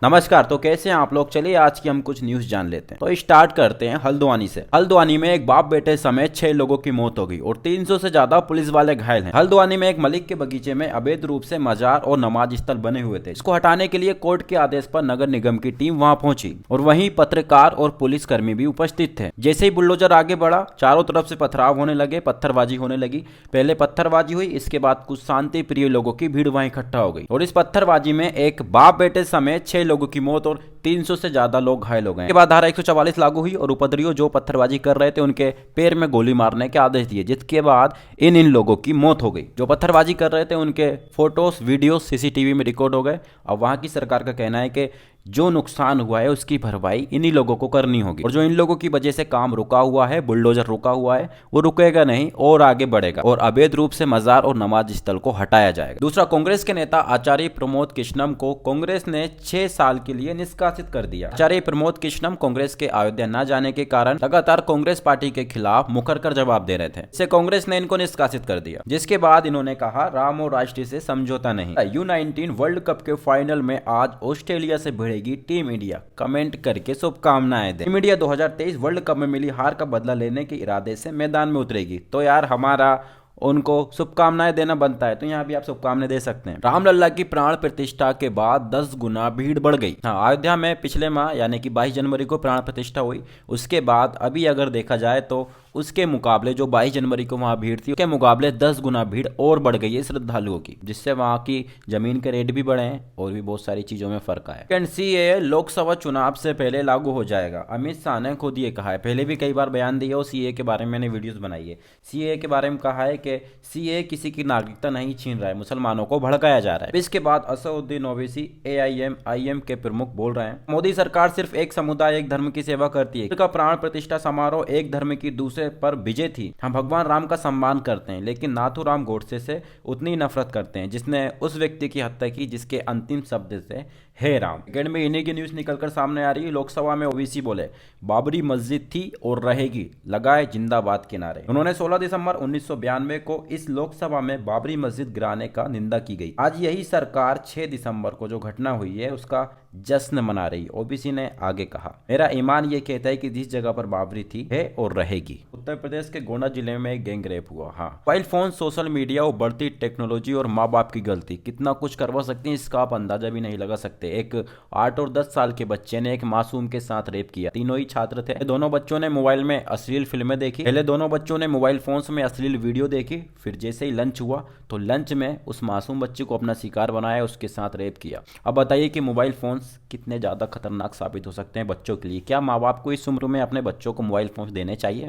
नमस्कार। तो कैसे हैं आप लोग। चलिए आज की हम कुछ न्यूज जान लेते हैं। तो स्टार्ट करते हैं हल्द्वानी से। हल्द्वानी में एक बाप बेटे समेत 6 लोगों की मौत हो गई और 300 से ज्यादा पुलिस वाले घायल हैं। हल्द्वानी में एक मलिक के बगीचे में अवैध रूप से मजार और नमाज स्थल बने हुए थे। इसको हटाने के लिए कोर्ट के आदेश पर नगर निगम की टीम वहां पहुंची और वहीं पत्रकार और पुलिस कर्मी भी उपस्थित थे। जैसे ही बुलडोजर आगे बढ़ा, चारों तरफ से पथराव होने लगे, पत्थरबाजी होने लगी। पहले पत्थरबाजी हुई, इसके बाद कुछ शांति प्रिय लोगों की भीड़ वहां इकट्ठा हो गई और इस पत्थरबाजी में एक बाप बेटे समेत 6 लोगों की मौत और 300 से ज्यादा लोग घायल हो गए। इसके बाद धारा 144 लागू हुई और उपद्रवियों जो पत्थरबाजी कर रहे थे उनके पैर में गोली मारने के आदेश दिए, जिसके बाद इन लोगों की मौत हो गई। जो पत्थरबाजी कर रहे थे उनके फोटोज वीडियो सीसीटीवी में रिकॉर्ड हो गए। अब वहां की सरकार का कहना है कि जो नुकसान हुआ है उसकी भरपाई इन्हीं लोगों को करनी होगी और जो इन लोगों की वजह से काम रुका हुआ है, बुलडोजर रुका हुआ है, वो रुकेगा नहीं और आगे बढ़ेगा और अवैध रूप से मजार और नमाज स्थल को हटाया जाएगा। दूसरा, कांग्रेस के नेता आचार्य प्रमोद कृष्णम को कांग्रेस ने 6 साल के लिए निष्कासित कर दिया। आचार्य प्रमोद कृष्णम कांग्रेस के अयोध्या न जाने के कारण लगातार कांग्रेस पार्टी के खिलाफ मुखर कर जवाब दे रहे थे। इससे कांग्रेस ने इनको निष्कासित कर दिया, जिसके बाद इन्होंने कहा राम और राष्ट्रीय से समझौता नहीं। U19 वर्ल्ड कप के फाइनल में आज ऑस्ट्रेलिया से भिड़ेगी टीम इंडिया। कमेंट करके शुभकामनाएं दें। टीम इंडिया 2023 वर्ल्ड कप में मिली हार का बदला लेने के इरादे से मैदान में उतरेगी। तो यार हमारा उनको शुभकामनाएं देना बनता है, तो यहाँ भी आप शुभकामनाएं दे सकते हैं। रामलला की प्राण प्रतिष्ठा के बाद 10 गुना भीड़ बढ़ गई। हाँ, अयोध्या में पिछले माह यानी कि 22 जनवरी को प्राण प्रतिष्ठा हुई। उसके बाद अभी अगर देखा जाए तो उसके मुकाबले जो 22 जनवरी को वहां भीड़ थी उसके मुकाबले 10 गुना भीड़ और बढ़ गई है श्रद्धालुओं की, जिससे वहां की जमीन के रेट भी बढ़े हैं और भी बहुत सारी चीजों में फर्क आया। सीएए लोकसभा चुनाव से पहले लागू हो जाएगा, अमित शाह ने खुद ये कहा है। पहले भी कई बार बयान दिया और सीएए के बारे में मैंने वीडियोस बनाई है। सीएए के बारे में कहा है कि सीएए किसी की नागरिकता नहीं छीन रहा है, मुसलमानों को भड़काया जा रहा है। इसके बाद असदुद्दीन ओवैसी AIM के प्रमुख बोल रहे हैं मोदी सरकार सिर्फ एक समुदाय एक धर्म की सेवा करती है। इसका प्राण प्रतिष्ठा समारोह एक धर्म की दूसरे पर विजय थी। हम भगवान राम का सम्मान करते हैं, लेकिन नाथूराम गोडसे से उतनी नफरत करते हैं जिसने उस व्यक्ति की हत्या की जिसके अंतिम शब्द से हे राम। सेकंड में इन्हीं की न्यूज निकलकर सामने आ रही है। लोकसभा में ओवैसी बोले बाबरी मस्जिद थी और रहेगी, लगाए जिंदाबाद के नारे। उन्होंने 16 दिसंबर 1992 को इस लोकसभा में बाबरी मस्जिद गिराने का निंदा की गई। आज यही सरकार 6 दिसंबर को जो घटना हुई है उसका जश्न मना रही। ओबीसी ने आगे कहा मेरा ईमान ये कहता है कि जिस जगह पर बाबरी थी है और रहेगी। उत्तर प्रदेश के गोंडा जिले में एक गैंग रेप हुआ। हाँ, मोबाइल फोन, सोशल मीडिया और बढ़ती टेक्नोलॉजी और माँ बाप की गलती कितना कुछ करवा सकती है इसका आप अंदाजा भी नहीं लगा सकते। एक 8 और 10 साल के बच्चे ने एक मासूम के साथ रेप किया। तीनों ही छात्र थे। दोनों बच्चों ने मोबाइल में अश्लील फिल्में देखी। पहले दोनों बच्चों ने मोबाइल फोन्स में अश्लील वीडियो देखी, फिर जैसे ही लंच हुआ तो लंच में उस मासूम बच्चे को अपना शिकार बनाया, उसके साथ रेप किया। अब बताइए कि मोबाइल फोन्स कितने ज्यादा खतरनाक साबित हो सकते हैं बच्चों के लिए। क्या माँ बाप को इस उम्र में अपने बच्चों को मोबाइल फोन देने चाहिए?